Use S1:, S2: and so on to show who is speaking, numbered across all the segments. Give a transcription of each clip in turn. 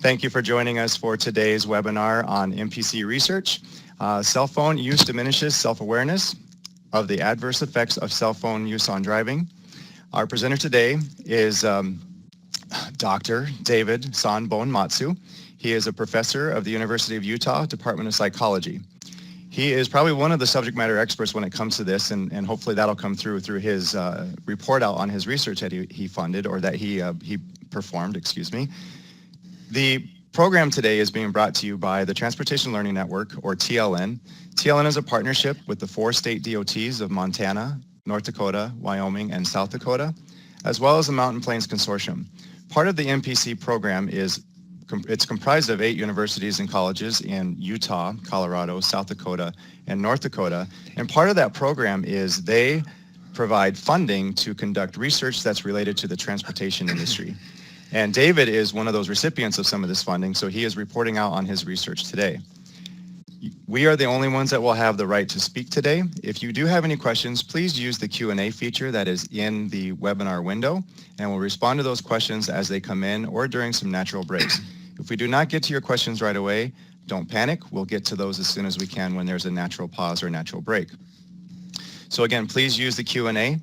S1: Thank you for joining us for today's webinar on MPC research. Cell phone use diminishes self-awareness of the adverse effects of cell phone use on driving. Our presenter today is Dr. David Sanbon Matsu. He is a professor of the University of Utah Department of Psychology. He is probably one of the subject matter experts when it comes to this, and hopefully that'll come through his report out on his research that he funded, or that he performed, excuse me. The program today is being brought to you by the Transportation Learning Network, or TLN. TLN is a partnership with the 4 state DOTs of Montana, North Dakota, Wyoming, and South Dakota, as well as the Mountain Plains Consortium. Part of the MPC program it's comprised of 8 universities and colleges in Utah, Colorado, South Dakota, and North Dakota. And part of that program is they provide funding to conduct research that's related to the transportation industry. And David is one of those recipients of some of this funding, so he is reporting out on his research today. We are the only ones that will have the right to speak today. If you do have any questions, please use the Q&A feature that is in the webinar window, and we'll respond to those questions as they come in or during some natural breaks. If we do not get to your questions right away, don't panic. We'll get to those as soon as we can when there's a natural pause or natural break. So again, please use the Q&A.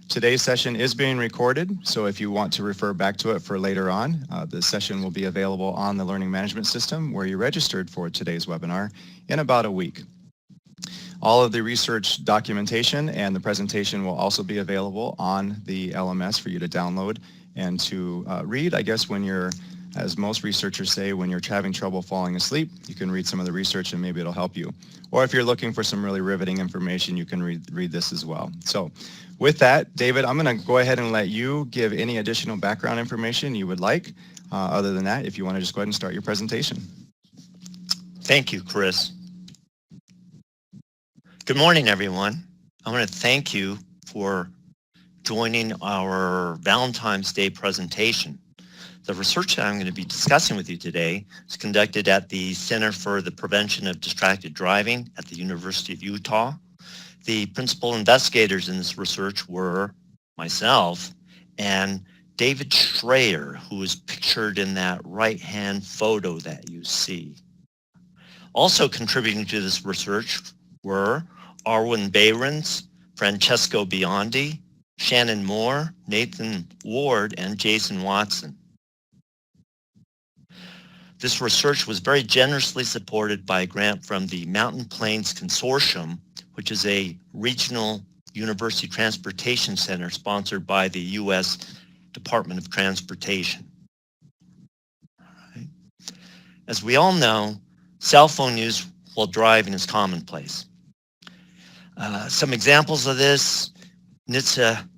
S1: Today's session is being recorded, so if you want to refer back to it for later on, the session will be available on the Learning Management System where you registered for today's webinar in about a week. All of the research documentation and the presentation will also be available on the LMS for you to download and to read. I guess when you're, as most researchers say, when you're having trouble falling asleep, you can read some of the research and maybe it'll help you. Or if you're looking for some really riveting information, you can read this as well. So with that, David, I'm going to go ahead and let you give any additional background information you would like. Other than that, if you want to just go ahead and start your presentation.
S2: Thank you, Chris. Good morning, everyone. I want to thank you for joining our Valentine's Day presentation. The research that I'm going to be discussing with you today is conducted at the Center for the Prevention of Distracted Driving at the University of Utah. The principal investigators in this research were myself and David Schrayer, who is pictured in that right-hand photo that you see. Also contributing to this research were Arwen Behrens, Francesco Biondi, Shannon Moore, Nathan Ward, and Jason Watson. This research was very generously supported by a grant from the Mountain Plains Consortium, which is a regional university transportation center sponsored by the U.S. Department of Transportation. All right. As we all know, cell phone use while driving is commonplace. Some examples of this, NHTSA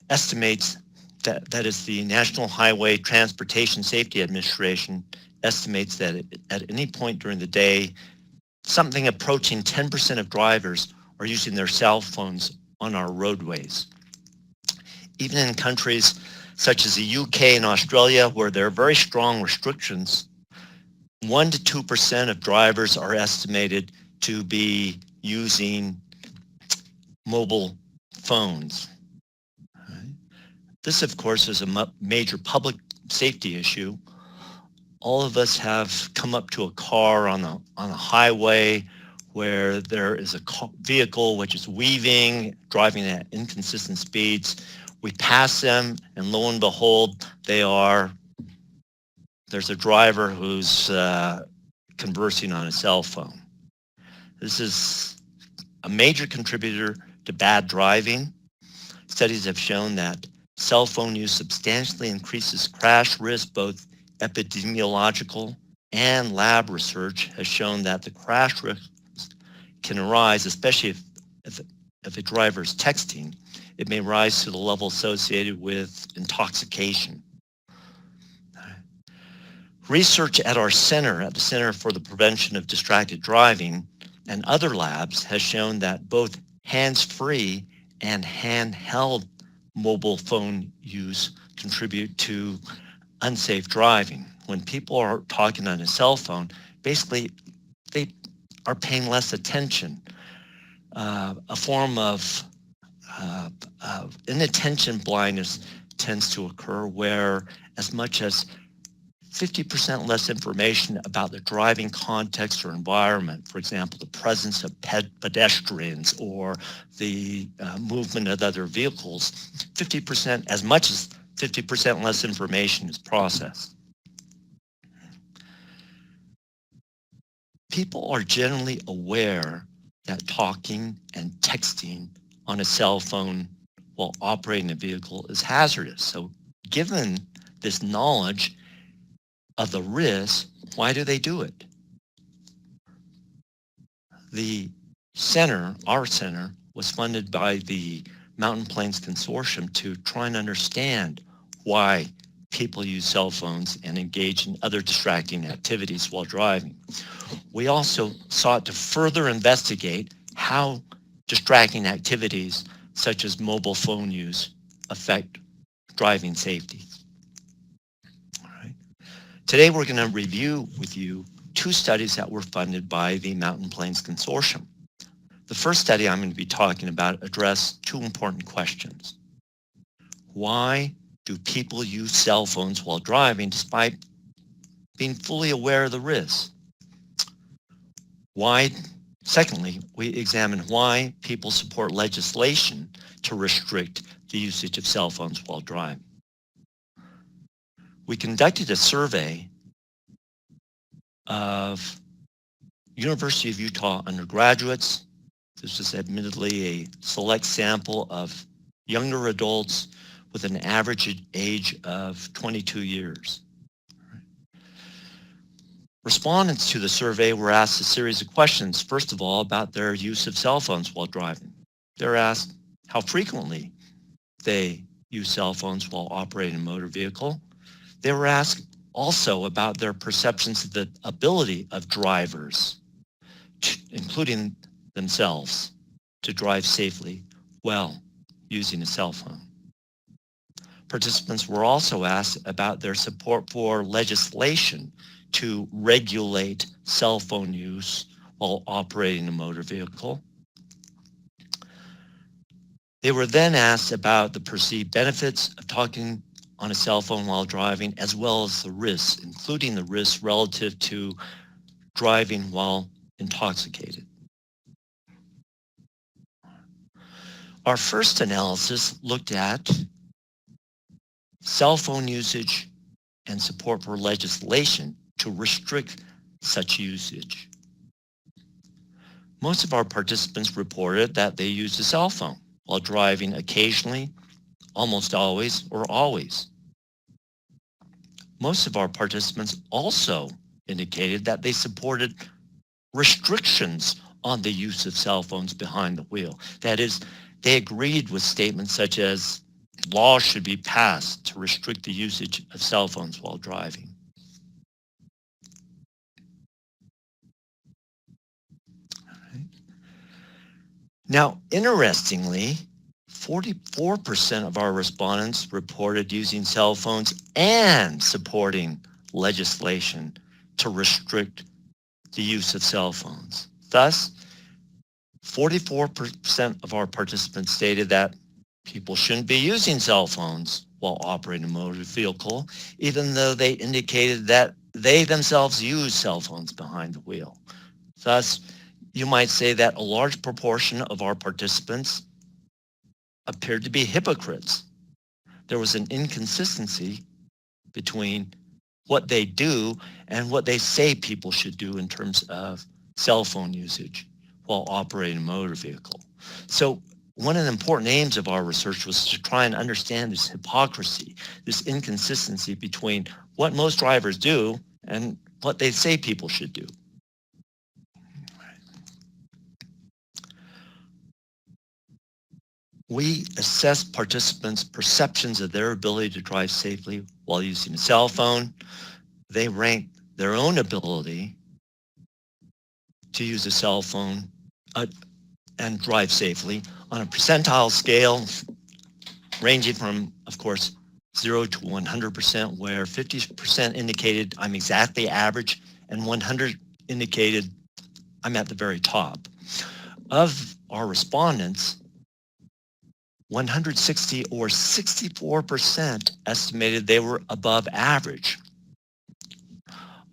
S2: estimates that is the National Highway Transportation Safety Administration estimates that at any point during the day, something approaching 10% of drivers are using their cell phones on our roadways. Even in countries such as the UK and Australia, where there are very strong restrictions, 1 to 2% of drivers are estimated to be using mobile phones. Right. This, of course, is a major public safety issue. All of us have come up to a car on a highway where there is a vehicle which is weaving, driving at inconsistent speeds. We pass them, and lo and behold, there's a driver who's conversing on a cell phone. This is a major contributor to bad driving. Studies have shown that cell phone use substantially increases crash risk. Both epidemiological and lab research has shown that the crash risk can arise, especially if a driver is texting. It may rise to the level associated with intoxication. Research at our center, at the Center for the Prevention of Distracted Driving, and other labs has shown that both hands-free and handheld mobile phone use contribute to unsafe driving. When people are talking on a cell phone, basically they are paying less attention. A form of inattention blindness tends to occur where as much as 50% less information about the driving context or environment. For example, the presence of pedestrians or the movement of other vehicles. 50%, as much as 50% less information is processed. People are generally aware that talking and texting on a cell phone while operating a vehicle is hazardous. So given this knowledge of the risk, why do they do it? The center, our center, was funded by the Mountain Plains Consortium to try and understand why people use cell phones and engage in other distracting activities while driving. We also sought to further investigate how distracting activities such as mobile phone use affect driving safety. All right. Today we're going to review with you two studies that were funded by the Mountain Plains Consortium. The first study I'm going to be talking about addressed two important questions. Why do people use cell phones while driving despite being fully aware of the risks? Secondly, we examine why people support legislation to restrict the usage of cell phones while driving. We conducted a survey of University of Utah undergraduates. This was admittedly a select sample of younger adults with an average age of 22 years. Respondents to the survey were asked a series of questions, first of all, about their use of cell phones while driving. They were asked how frequently they use cell phones while operating a motor vehicle. They were asked also about their perceptions of the ability of drivers, including themselves, to drive safely while using a cell phone. Participants were also asked about their support for legislation to regulate cell phone use while operating a motor vehicle. They were then asked about the perceived benefits of talking on a cell phone while driving, as well as the risks, including the risks relative to driving while intoxicated. Our first analysis looked at cell phone usage and support for legislation to restrict such usage. Most of our participants reported that they used a cell phone while driving occasionally, almost always, or always. Most of our participants also indicated that they supported restrictions on the use of cell phones behind the wheel. That is, they agreed with statements such as laws should be passed to restrict the usage of cell phones while driving. Now, interestingly, 44% of our respondents reported using cell phones and supporting legislation to restrict the use of cell phones. Thus, 44% of our participants stated that people shouldn't be using cell phones while operating a motor vehicle, even though they indicated that they themselves use cell phones behind the wheel. Thus, you might say that a large proportion of our participants appeared to be hypocrites. There was an inconsistency between what they do and what they say people should do in terms of cell phone usage while operating a motor vehicle. So one of the important aims of our research was to try and understand this hypocrisy, this inconsistency between what most drivers do and what they say people should do. We assessed participants' perceptions of their ability to drive safely while using a cell phone. They ranked their own ability to use a cell phone and drive safely on a percentile scale ranging from, of course, 0 to 100%, where 50% indicated I'm exactly average and 100 indicated I'm at the very top. Of our respondents, 160 or 64% estimated they were above average.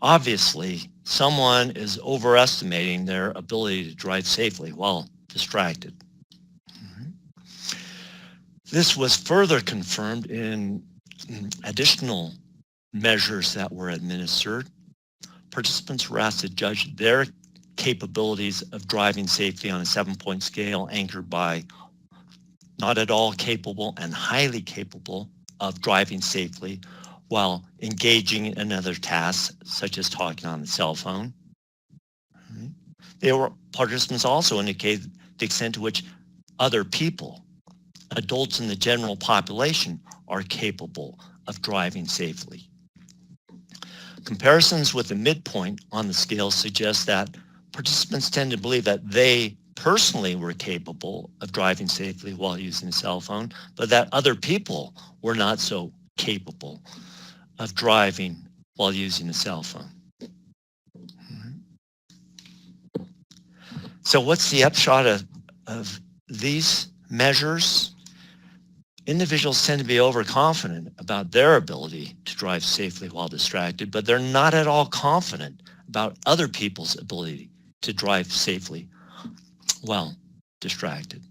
S2: obviously, someone is overestimating their ability to drive safely while distracted. This was further confirmed in additional measures that were administered. Participants were asked to judge their capabilities of driving safely on a 7-point scale anchored by not at all capable and highly capable of driving safely while engaging in other tasks such as talking on the cell phone. Participants also indicated the extent to which other people, adults in the general population, are capable of driving safely. Comparisons with the midpoint on the scale suggest that participants tend to believe that they personally were capable of driving safely while using a cell phone, but that other people were not so capable of driving while using a cell phone. So what's the upshot of these measures? Individuals tend to be overconfident about their ability to drive safely while distracted, but they're not at all confident about other people's ability to drive safely while distracted.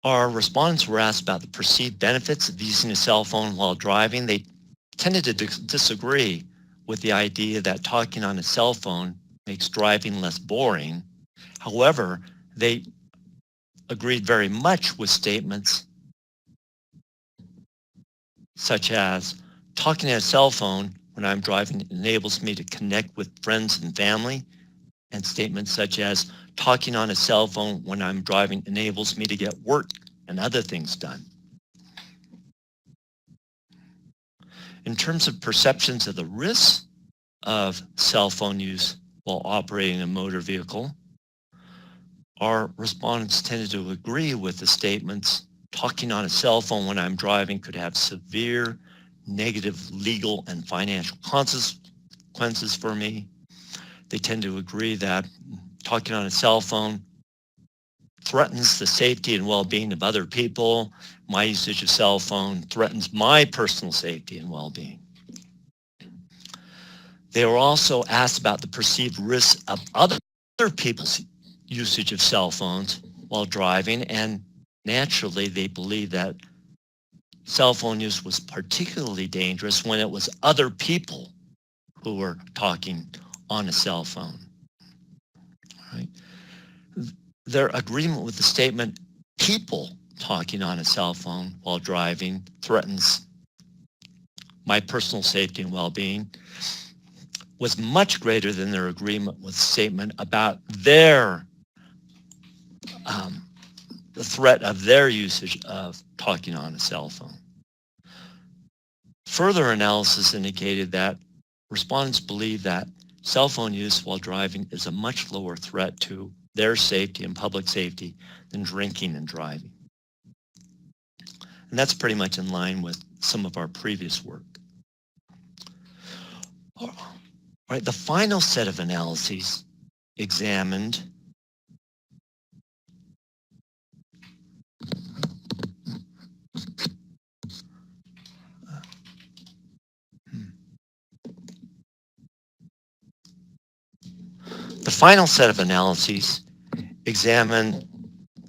S2: Our respondents were asked about the perceived benefits of using a cell phone while driving. They tended to disagree with the idea that talking on a cell phone makes driving less boring. However, they agreed very much with statements such as talking on a cell phone when I'm driving enables me to connect with friends and family, and statements such as talking on a cell phone when I'm driving enables me to get work and other things done. In terms of perceptions of the risks of cell phone use while operating a motor vehicle, our respondents tended to agree with the statements, talking on a cell phone when I'm driving could have severe negative legal and financial consequences for me. They tend to agree that talking on a cell phone threatens the safety and well-being of other people. My usage of cell phone threatens my personal safety and well-being. They were also asked about the perceived risks of other people's usage of cell phones while driving, and naturally they believed that cell phone use was particularly dangerous when it was other people who were talking on a cell phone. Right? Their agreement with the statement, people talking on a cell phone while driving threatens my personal safety and well-being, was much greater than their agreement with the statement about their the threat of their usage of talking on a cell phone. Further analysis indicated that respondents believe that cell phone use while driving is a much lower threat to their safety and public safety than drinking and driving. And that's pretty much in line with some of our previous work. All right, the final set of analyses examined the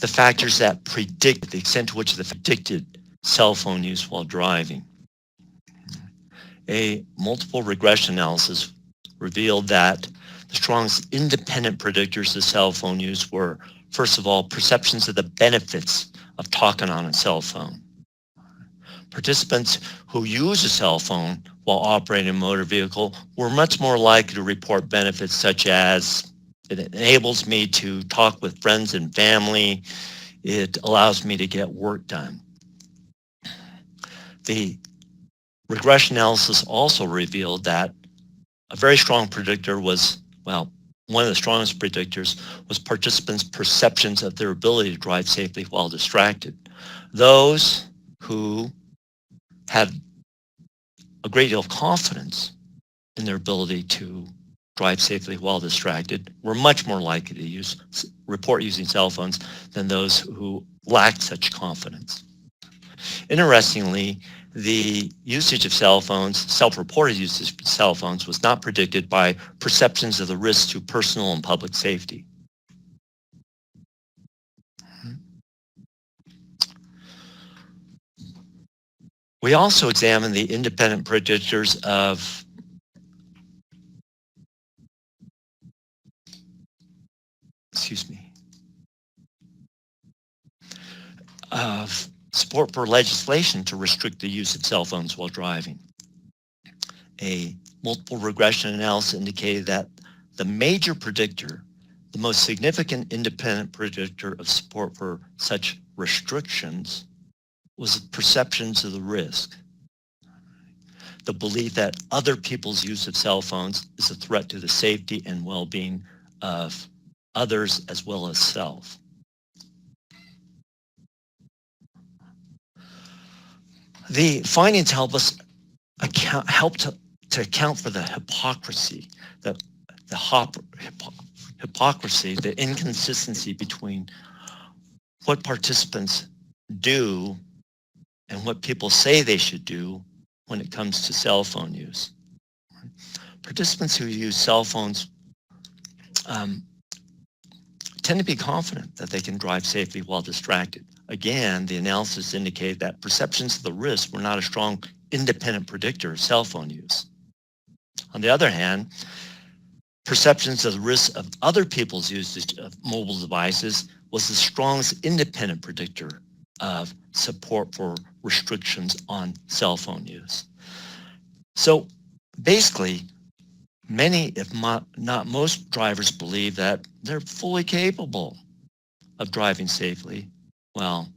S2: factors that predict the extent to which the predicted cell phone use while driving. A multiple regression analysis revealed that the strongest independent predictors of cell phone use were, first of all, perceptions of the benefits of talking on a cell phone. Participants who use a cell phone while operating a motor vehicle were much more likely to report benefits such as it enables me to talk with friends and family, it allows me to get work done. The regression analysis also revealed that a very strong predictor was, well, one of the strongest predictors was participants' perceptions of their ability to drive safely while distracted. Those who had a great deal of confidence in their ability to drive safely while distracted were much more likely to report using cell phones than those who lacked such confidence. Interestingly, the usage of cell phones, self-reported usage of cell phones, was not predicted by perceptions of the risk to personal and public safety. We also examined the independent predictors of of support for legislation to restrict the use of cell phones while driving. A multiple regression analysis indicated that the major predictor, the most significant independent predictor of support for such restrictions, was perceptions of the risk. The belief that other people's use of cell phones is a threat to the safety and well-being of others as well as self. The findings help us account for the hypocrisy, the inconsistency between what participants do and what people say they should do when it comes to cell phone use. Participants who use cell phones tend to be confident that they can drive safely while distracted. Again, the analysis indicated that perceptions of the risk were not a strong independent predictor of cell phone use. On the other hand, perceptions of the risk of other people's usage of mobile devices was the strongest independent predictor of support for restrictions on cell phone use. So basically, many, if not most, drivers believe that they're fully capable of driving safely while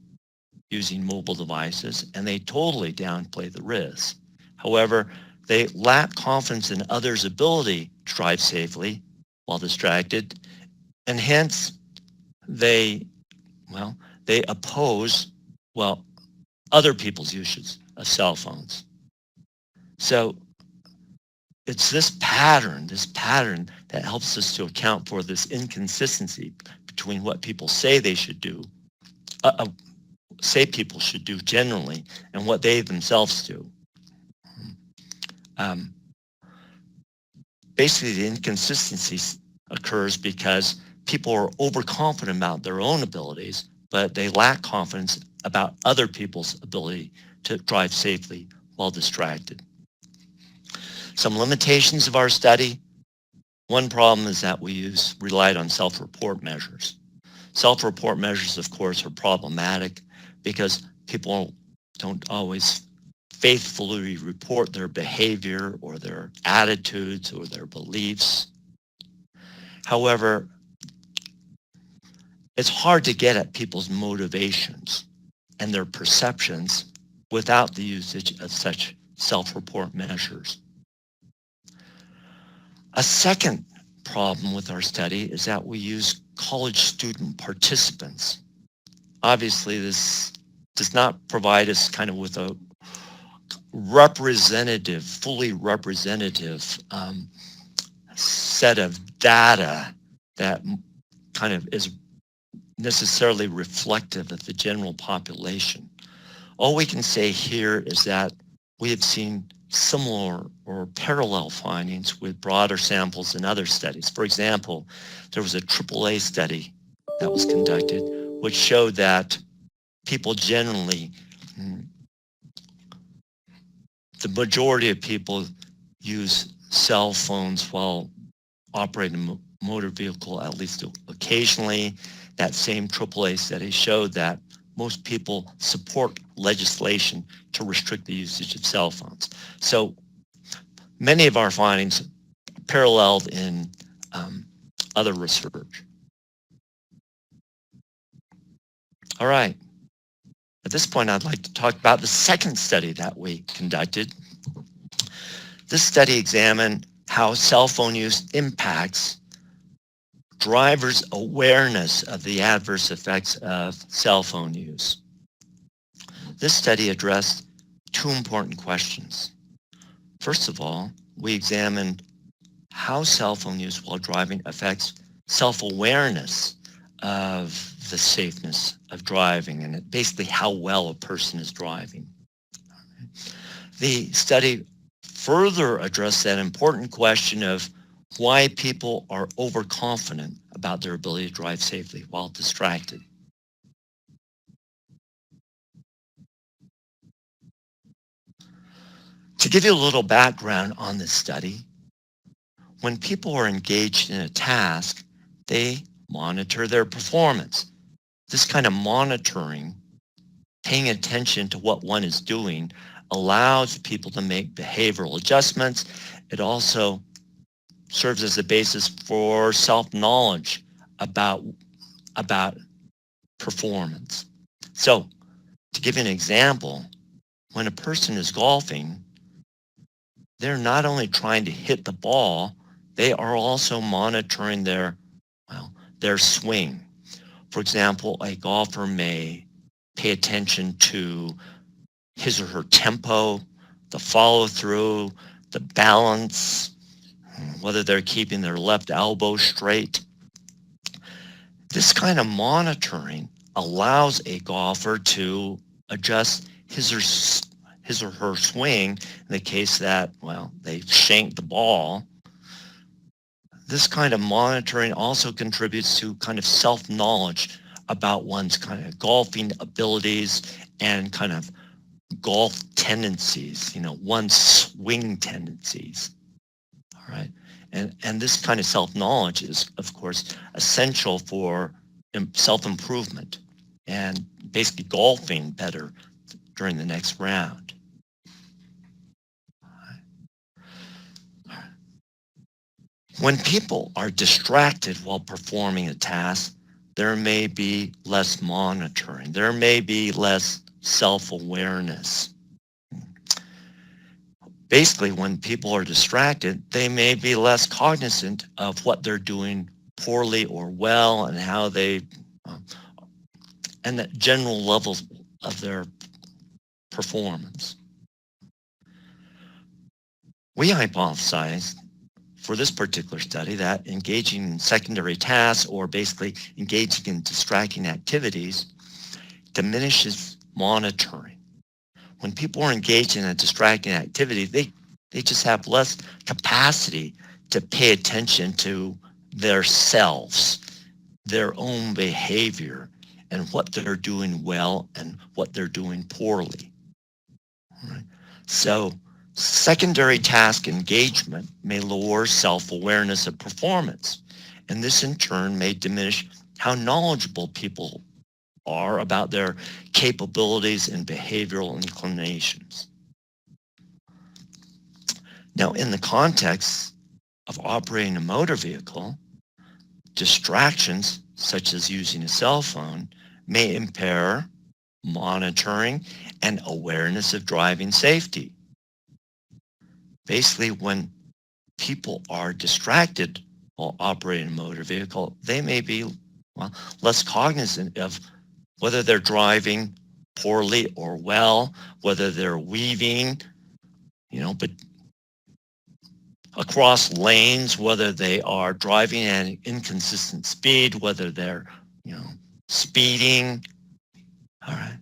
S2: using mobile devices, and they totally downplay the risk. However, they lack confidence in others' ability to drive safely while distracted, and hence they oppose, other people's usage of cell phones. So it's this pattern that helps us to account for this inconsistency between what people say they should do, people should do generally, and what they themselves do. Basically, the inconsistency occurs because people are overconfident about their own abilities, but they lack confidence about other people's ability to drive safely while distracted. Some limitations of our study. One problem is that we relied on self-report measures. Self-report measures, of course, are problematic because people don't always faithfully report their behavior or their attitudes or their beliefs. However, it's hard to get at people's motivations and their perceptions without the usage of such self-report measures. A second problem with our study is that we use college student participants. Obviously, this does not provide us kind of with a fully representative set of data that kind of is necessarily reflective of the general population. All we can say here is that we have seen similar or parallel findings with broader samples in other studies. For example, there was a AAA study that was conducted which showed that people generally, the majority of people use cell phones while operating a motor vehicle, at least occasionally. That same AAA study showed that most people support legislation to restrict the usage of cell phones. So many of our findings paralleled in other research. All right. At this point, I'd like to talk about the second study that we conducted. This study examined how cell phone use impacts drivers' awareness of the adverse effects of cell phone use. This study addressed two important questions. First of all, we examined how cell phone use while driving affects self-awareness of the safeness of driving and basically how well a person is driving. The study further addressed that important question of why people are overconfident about their ability to drive safely while distracted. To give you a little background on this study, when people are engaged in a task, they monitor their performance. This kind of monitoring, paying attention to what one is doing, allows people to make behavioral adjustments. It also serves as a basis for self-knowledge about performance. So, to give you an example, when a person is golfing, they're not only trying to hit the ball, they are also monitoring their swing. For example, a golfer may pay attention to his or her tempo, the follow through, the balance, whether they're keeping their left elbow straight. This kind of monitoring allows a golfer to adjust his or her swing in the case that, they shanked the ball. This kind of monitoring also contributes to kind of self-knowledge about one's kind of golfing abilities and kind of golf tendencies, one's swing tendencies. All right. And this kind of self-knowledge is, of course, essential for self-improvement and basically golfing better during the next round. When people are distracted while performing a task, there may be less monitoring. There may be less self-awareness. Basically, when people are distracted, they may be less cognizant of what they're doing poorly or well and how they, and the general levels of their performance. We hypothesized for this particular study that engaging in secondary tasks or basically engaging in distracting activities diminishes monitoring. When people are engaged in a distracting activity, they just have less capacity to pay attention to their selves, their own behavior, and what they're doing well and what they're doing poorly. All right. So secondary task engagement may lower self-awareness of performance, and this in turn may diminish how knowledgeable people are about their capabilities and behavioral inclinations. Now, in the context of operating a motor vehicle, distractions such as using a cell phone may impair monitoring and awareness of driving safety. Basically, when people are distracted while operating a motor vehicle, they may be less cognizant of whether they're driving poorly or well, whether they're weaving, but across lanes, whether they are driving at an inconsistent speed, whether they're, speeding. All right.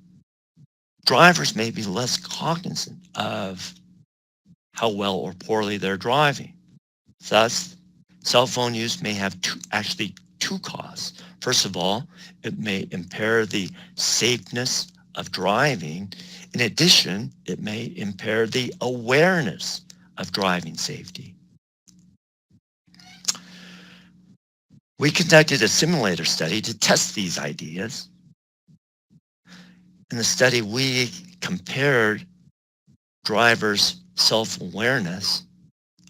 S2: Drivers may be less cognizant of how well or poorly they're driving. Thus, cell phone use may have two costs. First of all, it may impair the safeness of driving. In addition, it may impair the awareness of driving safety. We conducted a simulator study to test these ideas. In the study, we compared drivers' self-awareness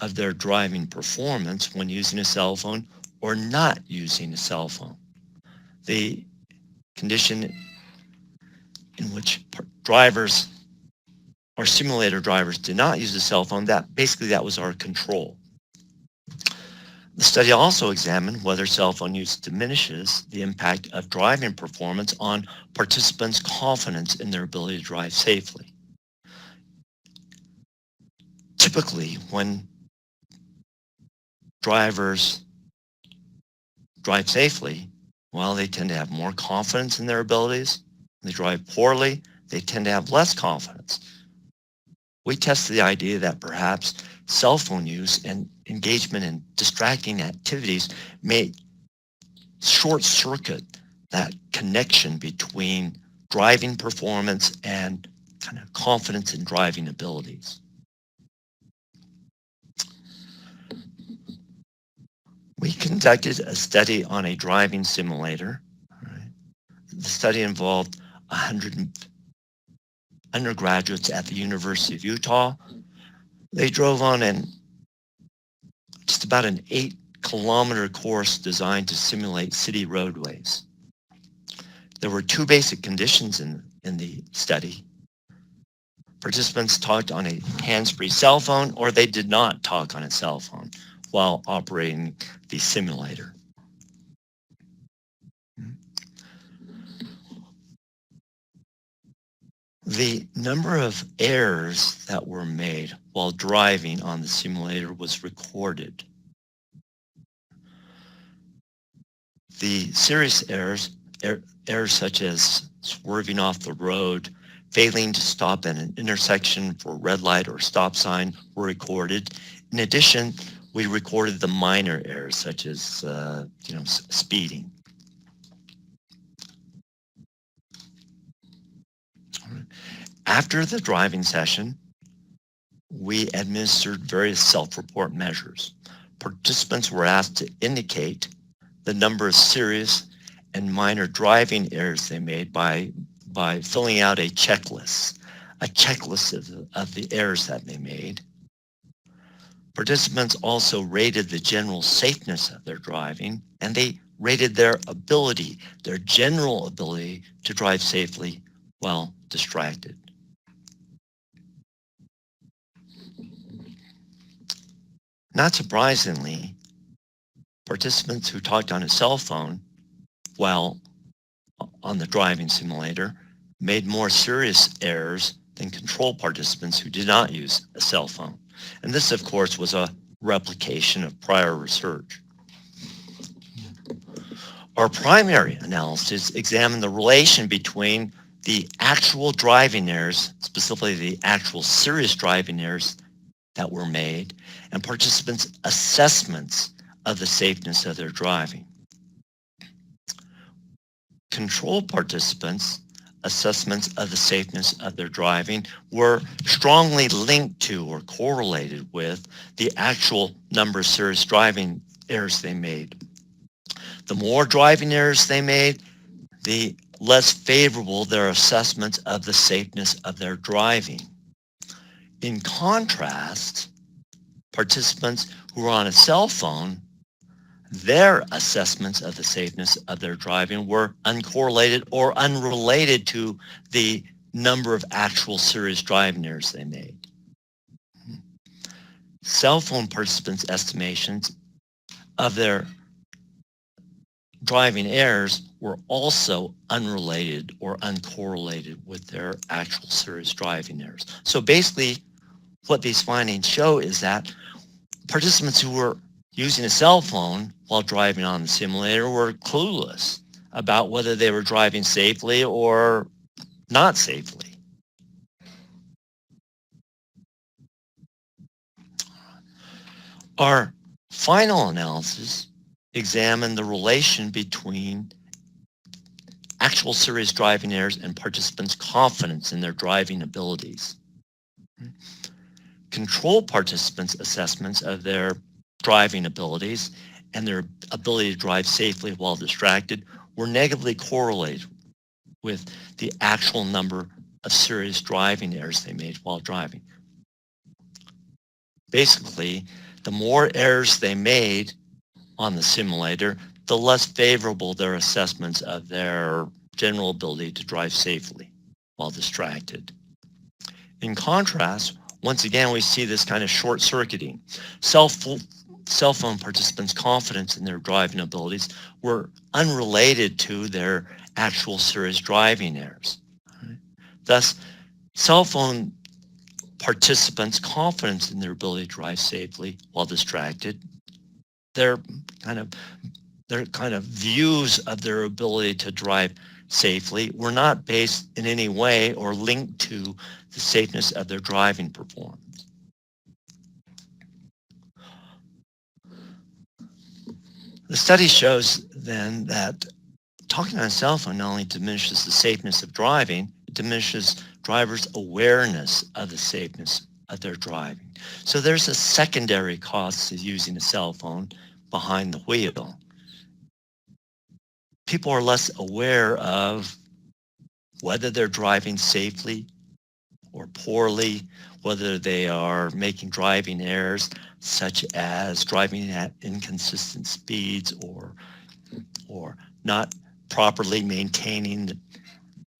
S2: of their driving performance when using a cell phone or not using a cell phone. The condition in which drivers or simulator drivers did not use a cell phone, that was our control. The study also examined whether cell phone use diminishes the impact of driving performance on participants' confidence in their ability to drive safely. Typically, when drivers drive safely, they tend to have more confidence in their abilities. When they drive poorly, they tend to have less confidence. we tested the idea that perhaps cell phone use and engagement in distracting activities may short-circuit that connection between driving performance and kind of confidence in driving abilities. We conducted a study on a driving simulator. Right? The study involved 100 undergraduates at the University of Utah. They drove on just about an 8-kilometer course designed to simulate city roadways. There were 2 basic conditions in the study. Participants talked on a hands-free cell phone, or they did not talk on a cell phone while operating the simulator. The number of errors that were made while driving on the simulator was recorded. The serious errors such as swerving off the road, failing to stop at an intersection for a red light or stop sign were recorded. In addition, we recorded the minor errors such as speeding. After the driving session, we administered various self-report measures. Participants were asked to indicate the number of serious and minor driving errors they made by filling out a checklist of the errors that they made. Participants also rated the general safeness of their driving, and they rated their general ability to drive safely while distracted. Not surprisingly, participants who talked on a cell phone while on the driving simulator made more serious errors than control participants who did not use a cell phone. And this, of course, was a replication of prior research. Our primary analysis examined the relation between the actual driving errors, specifically the actual serious driving errors that were made, and participants' assessments of the safeness of their driving. Control participants' assessments of the safeness of their driving were strongly linked to or correlated with the actual number of serious driving errors they made. The more driving errors they made, the less favorable their assessments of the safeness of their driving. In contrast, participants who were on a cell phone, their assessments of the safeness of their driving were uncorrelated or unrelated to the number of actual serious driving errors they made. Cell phone participants' estimations of their driving errors were also unrelated or uncorrelated with their actual serious driving errors. So basically, what these findings show is that participants who were using a cell phone while driving on the simulator were clueless about whether they were driving safely or not safely. Our final analysis examined the relation between actual serious driving errors and participants' confidence in their driving abilities. Control participants' assessments of their driving abilities and their ability to drive safely while distracted were negatively correlated with the actual number of serious driving errors they made while driving. Basically, the more errors they made on the simulator, the less favorable their assessments of their general ability to drive safely while distracted. In contrast, once again, we see this kind of short-circuiting. Cell phone participants' confidence in their driving abilities were unrelated to their actual serious driving errors. Thus, cell phone participants' confidence in their ability to drive safely while distracted, their kind of views of their ability to drive safely were not based in any way or linked to the safeness of their driving performance. The study shows then that talking on a cell phone not only diminishes the safeness of driving, it diminishes drivers' awareness of the safeness of their driving. So there's a secondary cost to using a cell phone behind the wheel. People are less aware of whether they're driving safely or poorly, whether they are making driving errors such as driving at inconsistent speeds or not properly maintaining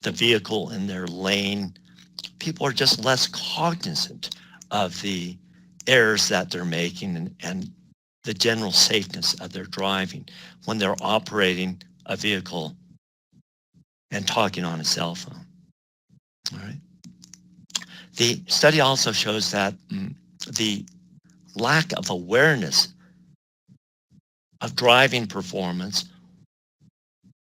S2: the vehicle in their lane. People are just less cognizant of the errors that they're making and the general safeness of their driving when they're operating a vehicle and talking on a cell phone. All right. The study also shows that the lack of awareness of driving performance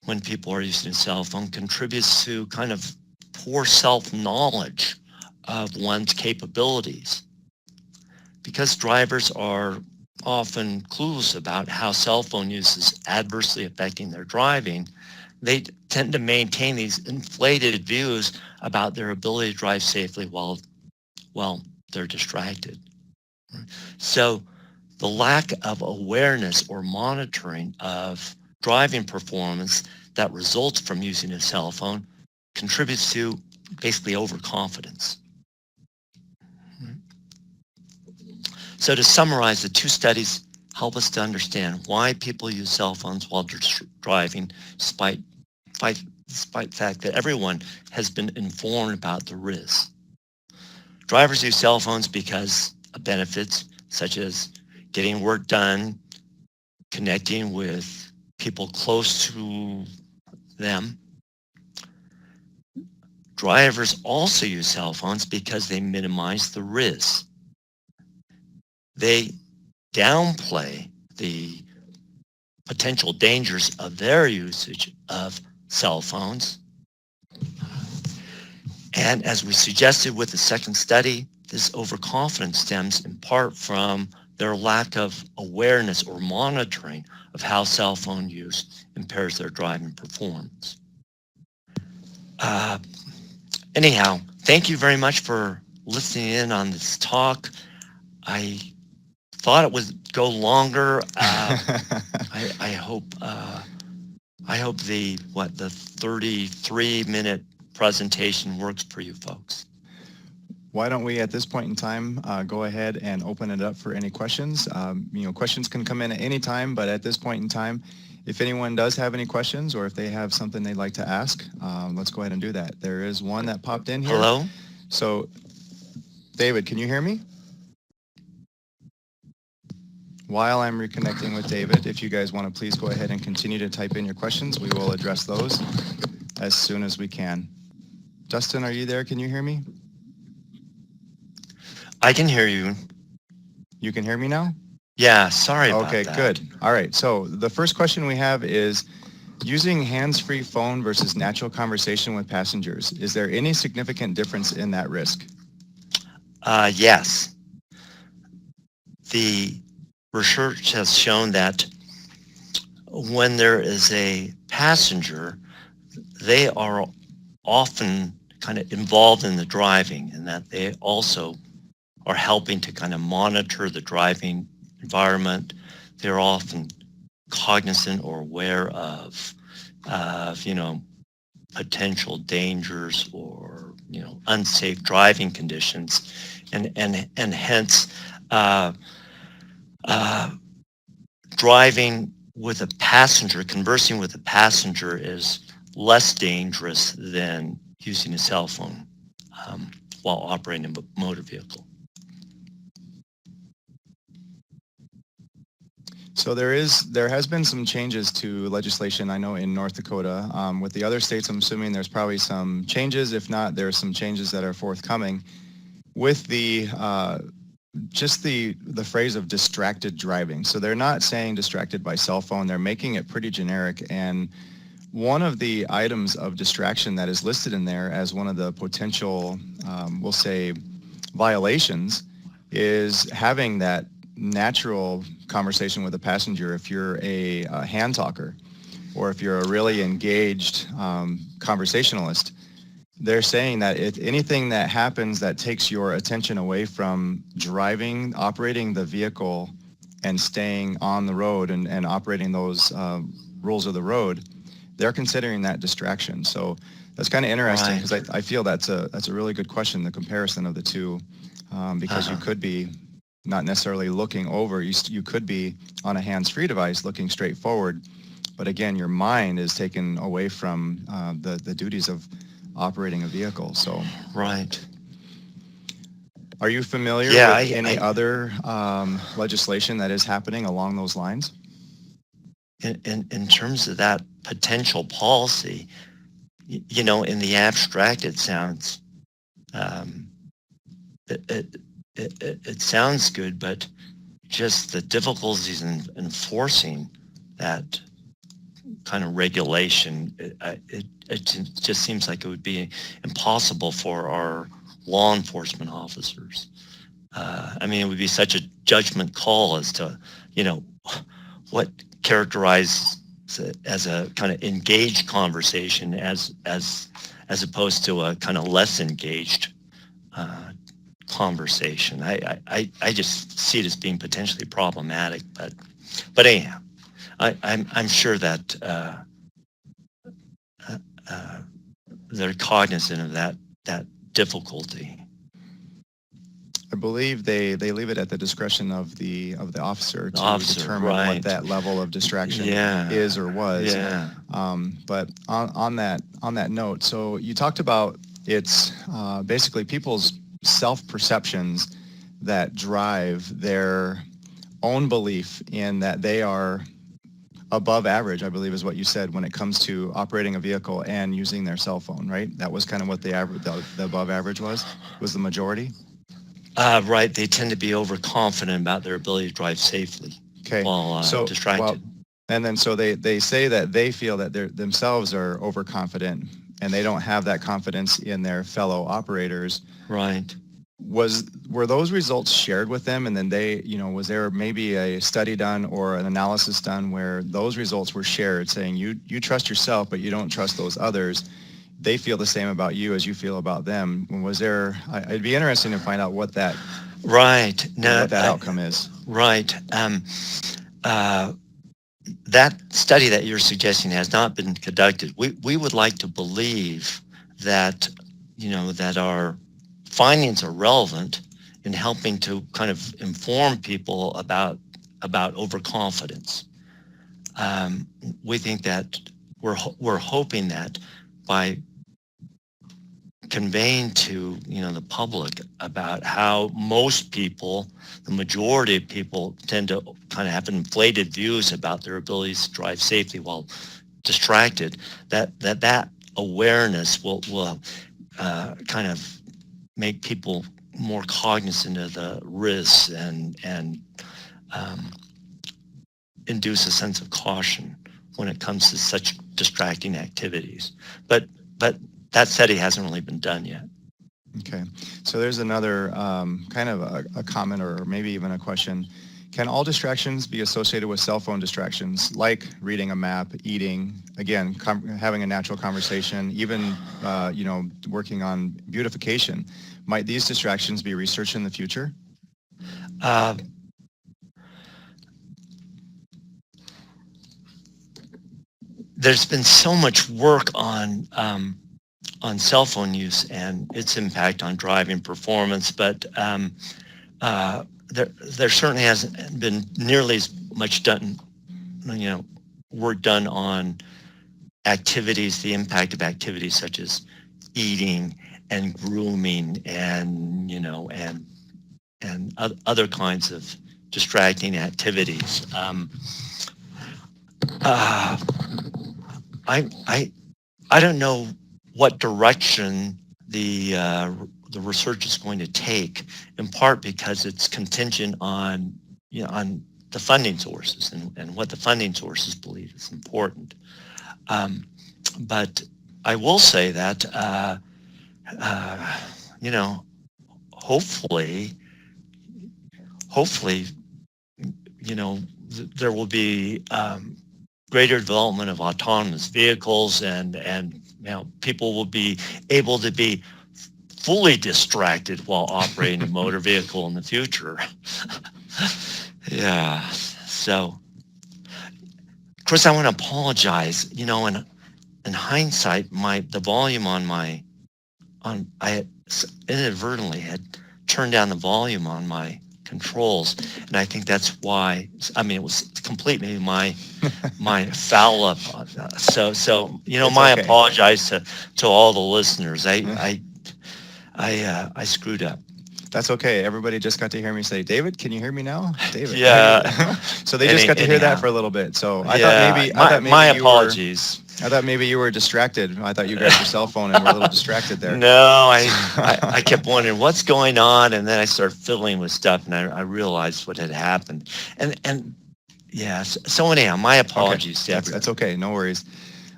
S2: when people are using a cell phone contributes to kind of poor self-knowledge of one's capabilities. Because drivers are often clueless about how cell phone use is adversely affecting their driving, they tend to maintain these inflated views about their ability to drive safely while they're distracted. So the lack of awareness or monitoring of driving performance that results from using a cell phone contributes to basically overconfidence. So to summarize, the two studies help us to understand why people use cell phones while they're driving, despite the fact that everyone has been informed about the risks. Drivers use cell phones because of benefits such as getting work done, connecting with people close to them. Drivers also use cell phones because they minimize the risks. They downplay the potential dangers of their usage of cell phones. And as we suggested with the second study, this overconfidence stems in part from their lack of awareness or monitoring of how cell phone use impairs their driving performance. Anyhow, thank you very much for listening in on this talk. I thought it would go longer. I hope the 33-minute presentation works for you folks.
S1: Why don't we, at this point in time, go ahead and open it up for any questions. Questions can come in at any time, but at this point in time, if anyone does have any questions or if they have something they'd like to ask, let's go ahead and do that. There is one that popped in here.
S2: Hello?
S1: So, David, can you hear me? While I'm reconnecting with David, if you guys want to please go ahead and continue to type in your questions, we will address those as soon as we can. Dustin, are you there? Can you hear me?
S2: I can hear you.
S1: You can hear me now?
S2: Yeah, sorry about that.
S1: Okay, good. All right, so the first question we have is, using hands-free phone versus natural conversation with passengers, is there any significant difference in that risk?
S2: Yes. The research has shown that when there is a passenger, they are often kind of involved in the driving, and that they also are helping to kind of monitor the driving environment. They're often cognizant or aware of potential dangers or unsafe driving conditions, and hence driving with a passenger, conversing with a passenger, is less dangerous than using a cell phone while operating a motor vehicle.
S1: So there has been some changes to legislation, I know, in North Dakota. With the other states, I'm assuming there's probably some changes. If not, there are some changes that are forthcoming. With the just the phrase of distracted driving. So they're not saying distracted by cell phone. They're making it pretty generic. And one of the items of distraction that is listed in there as one of the potential, we'll say, violations is having that natural conversation with a passenger if you're a hand talker or if you're a really engaged conversationalist. They're saying that if anything that happens that takes your attention away from driving, operating the vehicle and staying on the road and operating those rules of the road, they're considering that distraction. So that's kind of interesting because I feel that's a really good question, the comparison of the two, because you could be not necessarily looking over. You could be on a hands-free device looking straight forward, but again, your mind is taken away from the duties of operating a vehicle. So
S2: right.
S1: Are you familiar with any other legislation that is happening along those lines?
S2: In terms of that potential policy, you know, in the abstract, it sounds it sounds good, but just the difficulties in enforcing that kind of regulation, it just seems like it would be impossible for our law enforcement officers. I mean, it would be such a judgment call as to, you know, what characterizes as a kind of engaged conversation as opposed to a kind of less engaged conversation. I just see it as being potentially problematic, but anyhow, I'm sure that they're cognizant of that difficulty.
S1: I believe they leave it at the discretion of the officer to determine what that level of distraction is or was.
S2: Yeah.
S1: But on that note, so you talked about it's basically people's self-perceptions that drive their own belief in that they are above average, I believe is what you said, when it comes to operating a vehicle and using their cell phone, right? That was kind of what the above average was the majority?
S2: Right. They tend to be overconfident about their ability to drive safely while distracted.
S1: Well, and then so they say that they feel that they themselves are overconfident and they don't have that confidence in their fellow operators.
S2: Right.
S1: Were those results shared with them, and then they, you know, was there maybe a study done or an analysis done where those results were shared, saying you trust yourself, but you don't trust those others? They feel the same about you as you feel about them. Was there? It'd be interesting to find out what that outcome is.
S2: Right. That study that you're suggesting has not been conducted. We would like to believe that, you know, that our findings are relevant in helping to kind of inform people about overconfidence. We think that we're hoping that by conveying to, you know, the public about how most people, the majority of people, tend to kind of have inflated views about their abilities to drive safely while distracted, that awareness will kind of make people more cognizant of the risks and induce a sense of caution when it comes to such distracting activities. But that study hasn't really been done yet.
S1: Okay. So there's another kind of a comment or maybe even a question. Can all distractions be associated with cell phone distractions, like reading a map, eating, again, having a natural conversation, even, you know, working on beautification? Might these distractions be researched in the future?
S2: There's been so much work on cell phone use and its impact on driving performance, but there certainly hasn't been nearly as much done, you know, work done on activities, the impact of activities such as eating and grooming and, you know, and other kinds of distracting activities. I don't know what direction the research is going to take, in part because it's contingent on, you know, on the funding sources and what the funding sources believe is important. but I will say that, you know, hopefully, hopefully, there will be greater development of autonomous vehicles, and people will be able to be fully distracted while operating a motor vehicle in the future. Yeah. So, Chris, I want to apologize. In hindsight, the volume I inadvertently had turned down the volume on my controls, and I think that's why. I mean, it was completely my foul up. So
S1: It's
S2: my
S1: okay.
S2: apologize to all the listeners. I screwed up.
S1: That's okay. Everybody just got to hear me say, David, can you hear me now? David.
S2: Yeah.
S1: So they just got to hear that
S2: Anyhow.
S1: for a little bit. So
S2: Yeah. My apologies.
S1: I thought maybe you were distracted. I thought you grabbed your cell phone and were a little distracted there.
S2: No, I kept wondering what's going on, and then I started fiddling with stuff, and I realized what had happened. And yeah, so anyhow, my apologies to everyone.
S1: That's okay. No worries.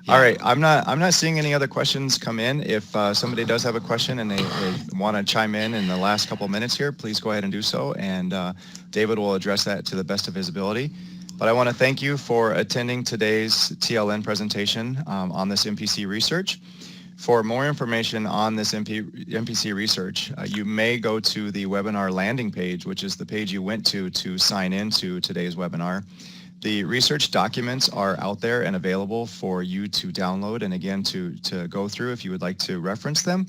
S2: Yeah.
S1: All right. I'm not seeing any other questions come in. If somebody does have a question and they want to chime in the last couple minutes here, please go ahead and do so. And David will address that to the best of his ability. But I want to thank you for attending today's TLN presentation on this MPC research. For more information on this MPC research, you may go to the webinar landing page, which is the page you went to sign into today's webinar. The research documents are out there and available for you to download and again to go through if you would like to reference them,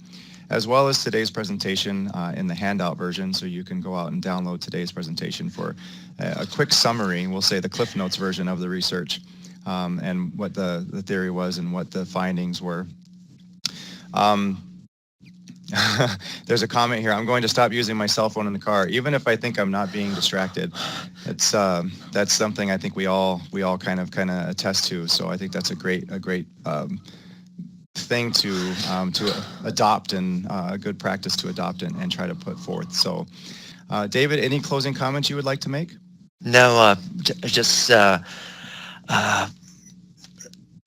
S1: as well as today's presentation in the handout version, so you can go out and download today's presentation for a quick summary, we'll say the Cliff Notes version of the research, and what the theory was and what the findings were. There's a comment here. I'm going to stop using my cell phone in the car, even if I think I'm not being distracted. It's that's something I think we all kind of attest to. So I think that's a great thing to adopt, and a good practice to adopt and try to put forth. So, David, any closing comments you would like to make?
S2: No, just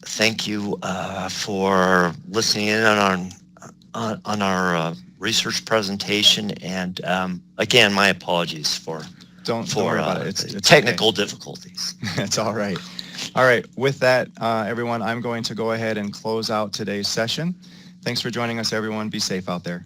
S2: thank you for listening in on our research presentation, and again, my apologies for
S1: Don't worry about it. It's
S2: technical
S1: okay.
S2: difficulties.
S1: It's all right. All right. With that, everyone, I'm going to go ahead and close out today's session. Thanks for joining us, everyone. Be safe out there.